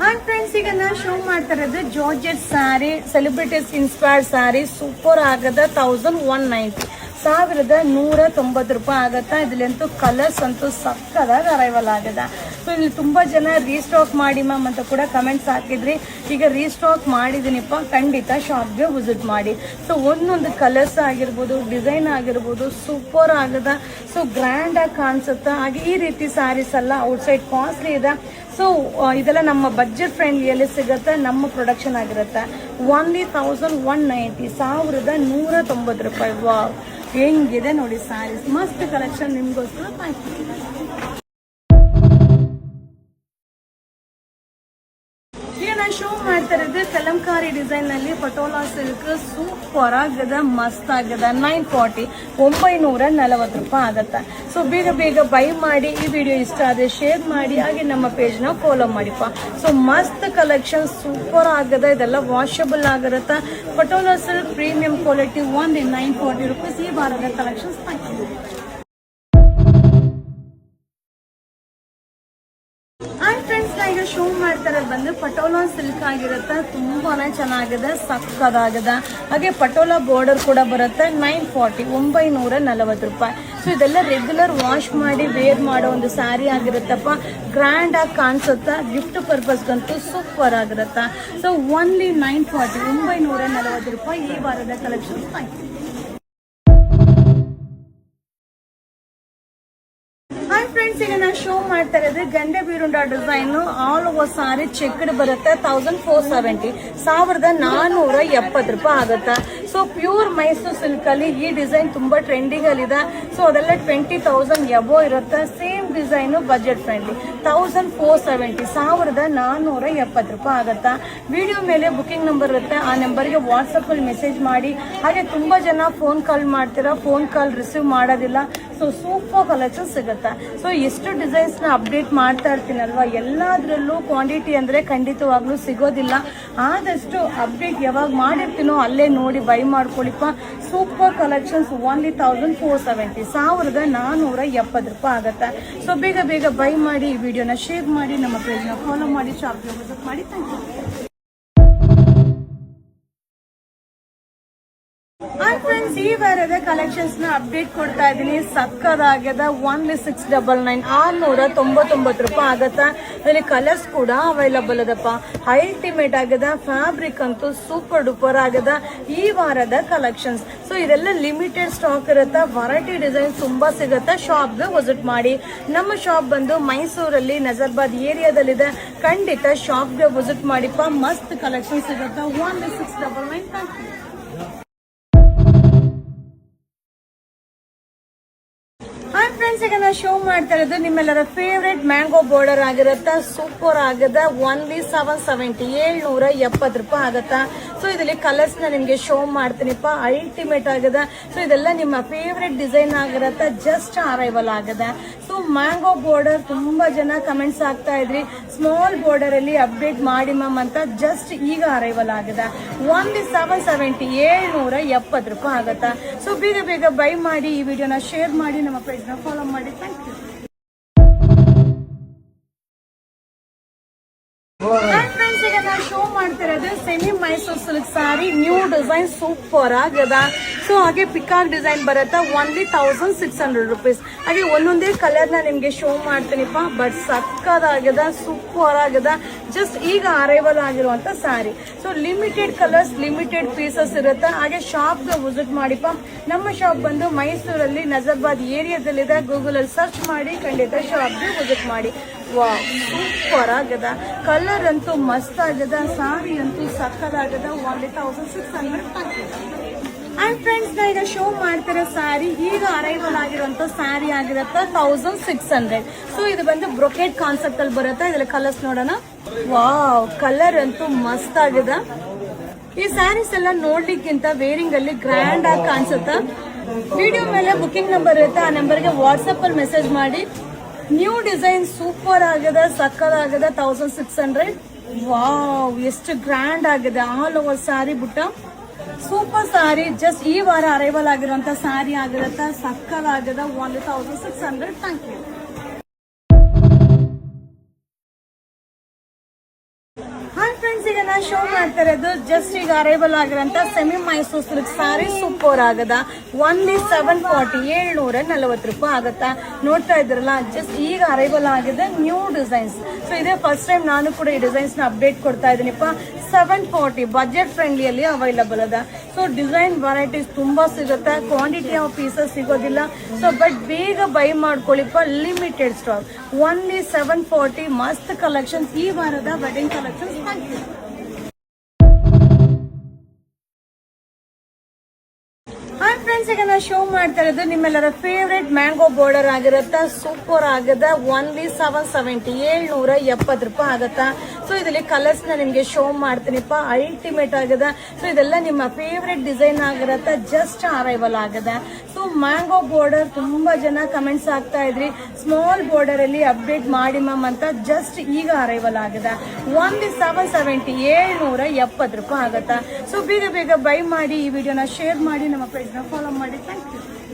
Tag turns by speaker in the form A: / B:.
A: Hi friends, ಈಗ ನಾನು show ಮಾಡ್ತಾ ಇರೋದು georgette sari, celebrities inspired sari. Super ಆಗದ 1190 1190 ಆಗತ್ತಾ. ಇದ್ರಲ್ಲಂತೂ ಕಲರ್ಸ್ ಅಂತೂ ಸಕ್ಕದಾಗಿ ಅರೈವಲ್ ಆಗದ. ಸೊ ಇಲ್ಲಿ ತುಂಬಾ ಜನ ರೀಸ್ಟಾಕ್ ಮಾಡಿ ಮ್ಯಾಮ್ ಅಂತ ಕೂಡ ಕಮೆಂಟ್ಸ್ ಹಾಕಿದ್ರಿ. ಈಗ ರೀಸ್ಟಾಕ್ ಮಾಡಿದೀನಿಪ್ಪ, ಖಂಡಿತ ಶಾಪ್ಗೆ ವಿಸಿಟ್ ಮಾಡಿ. ಸೊ ಒಂದೊಂದು ಕಲರ್ಸ್ ಆಗಿರ್ಬೋದು, ಡಿಸೈನ್ ಆಗಿರ್ಬೋದು, ಸೂಪರ್ ಆಗದ. ಸೊ ಗ್ರ್ಯಾಂಡ್ ಆಗಿ ಕಾಣಿಸುತ್ತೆ. ಹಾಗೆ ಈ ರೀತಿ ಸ್ಯಾರೀಸ್ ಎಲ್ಲ ಔಟ್ಸೈಡ್ ಕಾಸ್ಟ್ಲಿ ಇದೆ. ಸೊ ಇದೆಲ್ಲ ನಮ್ಮ ಬಜೆಟ್ ಫ್ರೆಂಡ್ಲಿಯಲ್ಲಿ ಸಿಗುತ್ತೆ, ನಮ್ಮ ಪ್ರೊಡಕ್ಷನ್ ಆಗಿರುತ್ತೆ. ಓನ್ಲಿ 1190 1190 ವಾವ್, ಹೆಂಗಿದೆ ನೋಡಿ ಸ್ಯಾರೀಸ್. ಮಸ್ತ್ ಕಲೆಕ್ಷನ್ ನಿಮ್ಗೋಸ್ಕರ ಈಗ ನಾನು ಶೋ ಮಾಡ್ತಾ ಇರೋದು ಕಲಂಕಾರಿ ಡಿಸೈನ್ ನಲ್ಲಿ ಪಟೋಲಾ ಸಿಲ್ಕ್. ಸೂಪರ್ ಆಗದ, ಮಸ್ತ್ ಆಗದ. 940 940 ಆಗತ್ತ. ಸೊ ಬೇಗ ಬೇಗ ಬೈ ಮಾಡಿ. ಈ ವಿಡಿಯೋ ಇಷ್ಟ ಆದರೆ ಶೇರ್ ಮಾಡಿ, ಹಾಗೆ ನಮ್ಮ ಪೇಜ್ ನ ಫಾಲೋ ಮಾಡಿಪ್ಪ. ಸೊ ಮಸ್ತ್ ಕಲೆಕ್ಷನ್, ಸೂಪರ್ ಆಗದ. ಇದೆಲ್ಲ ವಾಷಬಲ್ ಆಗಿರುತ್ತೆ. Patola silk premium quality, only 940 rupees. ಈ ವಾರದ ಕಲೆಕ್ಷನ್ಸ್ ಹಾಕಿದ್ದೀವಿ. ಈಗ ಶೋ ಮಾಡ್ತಾರೆ ಬಂದು ಪಟೋಲಾ ಸಿಲ್ಕ್ ಆಗಿರುತ್ತೆ. ತುಂಬಾನೇ ಚೆನ್ನಾಗಿದೆ, ಸಕ್ಕದಾಗದ. ಹಾಗೆ ಪಟೋಲಾ ಬಾರ್ಡರ್ ಕೂಡ ಬರುತ್ತೆ. 940 940 ರೂಪಾಯಿ. ಸೊ ಇದೆಲ್ಲ ರೆಗ್ಯುಲರ್ ವಾಶ್ ಮಾಡಿ ವೇರ್ ಮಾಡೋ ಒಂದು ಸ್ಯಾರಿ ಆಗಿರುತ್ತಪ್ಪ. ಗ್ರ್ಯಾಂಡ್ ಆಗಿ ಕಾಣಿಸುತ್ತಾ. ಗಿಫ್ಟ್ ಪರ್ಪಸ್ಗಂತೂ ಸೂಪರ್ ಆಗಿರುತ್ತೆ. ಸೊ ಓನ್ಲಿ 940 940 ರೂಪಾಯಿ. ಈ ವಾರದ ಕಲೆಕ್ಷನ್. ಹಾಯ್ ಫ್ರೆಂಡ್ಸ್, ಈಗ ನಾನು ಶೋ ಮಾಡ್ತಾ ಇರೋದು ಗಂಡೆ ಬೀರುಂಡ ಡಿಸೈನ್. ಆಲ್ ಓವರ್ ಸಾರಿ ಚೆಕ್ಡ್ ಬರುತ್ತೆ. 1470 1470 ರೂಪಾಯಿ ಆಗುತ್ತೆ. ಸೊ ಪ್ಯೂರ್ ಮೈಸೂರು ಸಿಲ್ಕ್ ಅಲ್ಲಿ ಈ ಡಿಸೈನ್ ತುಂಬಾ ಟ್ರೆಂಡಿಂಗ್ ಅಲ್ಲಿ ಇದೆ. ಸೊ ಅದೆಲ್ಲ 20,000 ಎಬೋ ಇರುತ್ತೆ. ಸೇಮ್ ಡಿಸೈನ್ ಬಜೆಟ್ ಫ್ರೆಂಡ್ಲಿ 1470 1470 ರೂಪಾಯಿ ಆಗುತ್ತಾ. ವಿಡಿಯೋ ಮೇಲೆ ಬುಕಿಂಗ್ ನಂಬರ್ ಇರುತ್ತೆ. ಆ ನಂಬರ್ಗೆ ವಾಟ್ಸಪ್ ಅಲ್ಲಿ ಮೆಸೇಜ್ ಮಾಡಿ. ಹಾಗೆ ತುಂಬಾ ಜನ ಫೋನ್ ಕಾಲ್ ಮಾಡ್ತೀರಾ, ಫೋನ್ ಕಾಲ್ ರಿಸೀವ್ ಮಾಡೋದಿಲ್ಲ. ಸೊ ಸೂಪರ್ ಕಲೆಕ್ಷನ್ ಸಿಗುತ್ತೆ. ಸೊ ಎಷ್ಟು ಡಿಸೈನ್ಸ್ ನ ಅಪ್ಡೇಟ್ ಮಾಡ್ತಾ ಇರ್ತೀನಲ್ವಾ, ಎಲ್ಲಾದ್ರಲ್ಲೂ ಕ್ವಾಂಟಿಟಿ ಅಂದ್ರೆ ಖಂಡಿತವಾಗ್ಲೂ ಸಿಗೋದಿಲ್ಲ. ಆದಷ್ಟು ಅಪ್ಡೇಟ್ ಯಾವಾಗ ಮಾಡಿರ್ತೀನೋ ಅಲ್ಲೇ ನೋಡಿ ಬೈ ಮಾಡ್ಕೊಳ್ಳಿಪ್ಪ. Super collections. ಓನ್ಲಿ 1470 1470 ರೂಪಾಯಿ ಆಗುತ್ತೆ. ಸೊ ಬೇಗ ಬೇಗ ಬೈ ಮಾಡಿ. ಈ ವಿಡಿಯೋನ ಶೇರ್ ಮಾಡಿ, ನಮ್ಮ ಪೇಜ್ ನ ಫಾಲೋ ಮಾಡಿ, ಶಾಪ್ಗೆ ವಿಸಿಟ್ ಮಾಡಿ. Thank you. ಹಾಯ್ ಫ್ರೆಂಡ್ಸ್, ಈ ವಾರದ ಕಲೆಕ್ಷನ್ಸ್ ನ ಅಪ್ಡೇಟ್ ಕೊಡ್ತಾ ಇದ್ದೀನಿ. ಸಕ್ಕದಾಗ್ಯದ. ಓನ್ಲಿ 699 699 ರೂಪಾಯಿ ಆಗತ್ತಾ. ಇದರಲ್ಲಿ ಕಲರ್ಸ್ ಕೂಡ ಅವೈಲಬಲ್ ಅದಪ್ಪ. ಅಲ್ಟಿಮೇಟ್ ಆಗದ. ಫ್ಯಾಬ್ರಿಕ್ ಅಂತೂ ಸೂಪರ್ ಡೂಪರ್ ಆಗದ. ಈ ವಾರದ ಕಲೆಕ್ಷನ್ಸ್. ಸೊ ಇದೆಲ್ಲ ಲಿಮಿಟೆಡ್ ಸ್ಟಾಕ್ ಇರುತ್ತೆ. ವೆರೈಟಿ ಡಿಸೈನ್ ತುಂಬಾ ಸಿಗುತ್ತೆ. ಶಾಪ್ಗೆ ವಿಸಿಟ್ ಮಾಡಿ. ನಮ್ಮ ಶಾಪ್ ಬಂದು ಮೈಸೂರಲ್ಲಿ ನಜರ್ಬಾದ್ ಏರಿಯಾದಲ್ಲಿದೆ. ಖಂಡಿತ ಶಾಪ್ಗೆ ವಿಸಿಟ್ ಮಾಡಿಪ್ಪ. ಮಸ್ತ್ ಕಲೆಕ್ಷನ್ ಸಿಗುತ್ತೆ. ಓನ್ಲಿ 699. ಹಾಯ್ ಫ್ರೆಂಡ್ಸ್, ಈಗ ನಾವು ಶೋ ಮಾಡ್ತಾ ಇರೋದು ನಿಮ್ಮೆಲ್ಲರ ಫೇವ್ರೇಟ್ ಮ್ಯಾಂಗೋ ಬಾರ್ಡರ್ ಆಗಿರುತ್ತಾ. ಸೂಪರ್ ಆಗದ. ಓನ್ಲಿ 770 770 ರೂಪಾಯಿ ಆಗತ್ತಾ. ಸೊ ಇದರಲ್ಲಿ ಕಲರ್ಸ್ ನ ನಿಮ್ಗೆ ಶೋ ಮಾಡ್ತೀನಿಪ್ಪ. ಅಲ್ಟಿಮೇಟ್ ಆಗದ. ಸೊ ಇದೆಲ್ಲ ನಿಮ್ಮ ಫೇವ್ರೇಟ್ ಡಿಸೈನ್ ಆಗಿರತ್ತ. ಜಸ್ಟ್ ಅರೈವಲ್ ಆಗದ. ಸೊ ಮ್ಯಾಂಗೋ ಬಾರ್ಡರ್ ತುಂಬಾ ಜನ ಕಮೆಂಟ್ಸ್ ಆಗ್ತಾ ಇದ್ರಿ, ಸ್ಮಾಲ್ ಬಾರ್ಡರ್ ಅಲ್ಲಿ ಅಪ್ಡೇಟ್ ಮಾಡಿ ಮ್ಯಾಮ್ ಅಂತ. ಜಸ್ಟ್ ಈಗ ಅರೈವಲ್ ಆಗದ. ಓನ್ಲಿ 770 770 ರೂಪಾಯಿ ಆಗತ್ತಾ. ಸೊ ಬೇಗ ಬೇಗ ಬೈ ಮಾಡಿ. ಈ ವಿಡಿಯೋನ ಶೇರ್ ಮಾಡಿ, ನಮ್ಮ ಪೇಜ್ ನ ಫಾಲೋ ಮಾಡಿ. Thank you. ಈಗ ನಾನು ಶೋ ಮಾಡ್ತಿರೋದು semi Mysuru silk sari. New design super ಆಗದ. ಸೊ ಹಾಗೆ ಪಿಕಾಕ್ ಡಿಸೈನ್ ಬರುತ್ತೆ. Only 1600 rupees. ಹಾಗೆ ಒಂದೊಂದೇ ಕಲರ್ ನ ನಿಮ್ಗೆ ಶೋ ಮಾಡ್ತೀನಿಪ್ಪ. ಬಟ್ ಸಕ್ಕದಾಗದ, ಸೂಪರ್ ಆಗದ. ಜಸ್ಟ್ ಈಗ ಅರೈವಲ್ ಆಗಿರುವಂತ sari. So limited colours, limited pieces ಇರುತ್ತೆ. ಹಾಗೆ ಶಾಪ್ಗೆ ವಿಸಿಟ್ ಮಾಡಿಪ್ಪ. ನಮ್ಮ ಶಾಪ್ ಬಂದು ಮೈಸೂರಲ್ಲಿ ನಜರ್ಬಾದ್ ಏರಿಯಾದಲ್ಲಿದೆ. ಗೂಗಲ್ ಅಲ್ಲಿ ಸರ್ಚ್ ಮಾಡಿ. ಖಂಡಿತ ಶಾಪ್ಗೆ ವಿಸಿಟ್ ಮಾಡಿ. ವಾವ್, ಸೂಪರ್ ಆಗದ. ಕಲರ್ ಅಂತೂ ಮಸ್ತ್ ಆಗದ. ಸಾರಿ ಅಂತೂ ಸಕ್ಕದಾಗದ. ಓನ್ಲಿ 1600. ಅಂಡ್ ಫ್ರೆಂಡ್ಸ್, ನಾ ಈಗ ಶೋ ಮಾಡ್ತಿರೋ ಸ್ಯಾರಿ ಈಗ ಅರೈವಲ್ ಆಗಿರುವಂತ ಸ್ಯಾರಿ ಆಗಿರುತ್ತೆ. 1600. ಸೊ ಇದು ಬಂದು ಬ್ರೊಕೆಟ್ ಕಾನ್ಸೆಪ್ಟ್ ಅಲ್ಲಿ ಬರುತ್ತೆ. ಇದ್ರಲ್ಲಿ ಕಲರ್ಸ್ ನೋಡೋಣ. ವಾವ್, ಕಲರ್ ಅಂತೂ ಮಸ್ತ್ ಆಗದ. ಈ ಸ್ಯಾರೀಸ್ ಎಲ್ಲ ನೋಡ್ಲಿಕ್ಕಿಂತ ವೇರಿಂಗ್ ಅಲ್ಲಿ ಗ್ರ್ಯಾಂಡ್ ಆಗಿ ಕಾಣಿಸುತ್ತಾ. ವಿಡಿಯೋ ಮೇಲೆ ಬುಕಿಂಗ್ ನಂಬರ್ ಇರುತ್ತೆ. ಆ ನಂಬರ್ಗೆ ವಾಟ್ಸಪ್ ಅಲ್ಲಿ ಮೆಸೇಜ್ ಮಾಡಿ. ನ್ಯೂ ಡಿಸೈನ್ ಸೂಪರ್ ಆಗದ, ಸಕ್ಕದಾಗದ. 1600. ವಾವ್, ಎಷ್ಟು ಗ್ರ್ಯಾಂಡ್ ಆಗಿದೆ. ಆಲ್ ಓವರ್ ಸ್ಯಾರಿ ಬುಟ್ಟ ಸೂಪರ್ ಸ್ಯಾರಿ. ಜಸ್ಟ್ ಈ ವಾರ ಅರೈವಲ್ ಆಗಿರುವಂತ ಸ್ಯಾರಿ ಆಗಿರುತ್ತೆ. ಸಕ್ಕದಾಗದ. ಓನ್ಲಿ 1600. Thank you. ನಾ ಶೋ ಮಾಡ್ತಾ ಇರೋದು ಜಸ್ಟ್ ಈಗ ಅರೈವಲ್ ಆಗಿರೋಂಥ semi Mysuru silk sari super ಆಗದ ಓನ್ಲಿ 740 740 ರೂಪಾಯಿ ಆಗತ್ತಾ. ನೋಡ್ತಾ ಇದ್ರಲ್ಲ ಜಸ್ಟ್ ಈಗ ಅರೈವಲ್ ಆಗಿದೆ ನ್ಯೂ ಡಿಸೈನ್ಸ್. ಸೊ ಇದೇ ಫಸ್ಟ್ ಟೈಮ್ ನಾನು ಕೂಡ ಈ ಡಿಸೈನ್ಸ್ ನ ಅಪ್ಡೇಟ್ ಕೊಡ್ತಾ ಇದ್ದೀನಿಪ್ಪ. 740 ಬಜೆಟ್ ಫ್ರೆಂಡ್ಲಿಯಲ್ಲಿ ಅವೈಲಬಲ್ ಅದ. ಸೊ ಡಿಸೈನ್ ವೆರೈಟೀಸ್ ತುಂಬಾ ಸಿಗುತ್ತೆ, ಕ್ವಾಂಟಿಟಿ ಆಫ್ ಪೀಸಸ್ ಸಿಗೋದಿಲ್ಲ. ಸೊ ಬಟ್ ಬೇಗ ಬೈ ಮಾಡ್ಕೊಳ್ಳಿಪ್ಪ, ಲಿಮಿಟೆಡ್ ಸ್ಟಾಕ್. ಓನ್ಲಿ 740 ಮಸ್ತ್ ಕಲೆಕ್ಷನ್ಸ್ ಈ ವಾರದ wedding collections. Thank you. Hi friends, ಈಗ ನಾನು ಶೋ ಮಾಡ್ತಾ ಇರೋದು ನಿಮ್ಮೆಲ್ಲರ ಫೇವ್ರೇಟ್ ಮ್ಯಾಂಗೋ ಬಾರ್ಡರ್ ಆಗಿರತ್ತಾ, ಸೂಪರ್ ಆಗದ. ಓನ್ಲಿ 770 770 ರೂಪಾಯಿ ಆಗತ್ತಾ. ಸೊ ಇದರಲ್ಲಿ ಕಲರ್ಸ್ ನ ನಿಮ್ಗೆ ಶೋ ಮಾಡ್ತೀನಿಪ್ಪ, ಅಲ್ಟಿಮೇಟ್ ಆಗದ. ಸೊ ಇದೆಲ್ಲ ನಿಮ್ಮ ಫೇವ್ರೇಟ್ ಡಿಸೈನ್ ಆಗಿರತ್ತ, ಜಸ್ಟ್ ಅರೈವಲ್ ಆಗದ. ಸೊ ಮ್ಯಾಂಗೋ ಬಾರ್ಡರ್ ತುಂಬಾ ಜನ ಕಮೆಂಟ್ಸ್ ಆಗ್ತಾ ಇದ್ರಿ, ಸ್ಮಾಲ್ ಬಾರ್ಡರ್ ಅಲ್ಲಿ ಅಪ್ಡೇಟ್ ಮಾಡಿ ಮ್ಯಾಮ್ ಅಂತ. ಜಸ್ಟ್ ಈಗ ಅರೈವಲ್ ಆಗದ. ಓನ್ಲಿ 770 770 ರೂಪಾಯಿ ಆಗತ್ತಾ. ಸೊ ಬೇಗ ಬೇಗ ಬೈ ಮಾಡಿ, ಈ ವಿಡಿಯೋನ ಶೇರ್ ಮಾಡಿ, ನಮ್ಮ ಪೇಜ್ ನ ಫಾಲೋ ಮಾಡಿ. Thank you.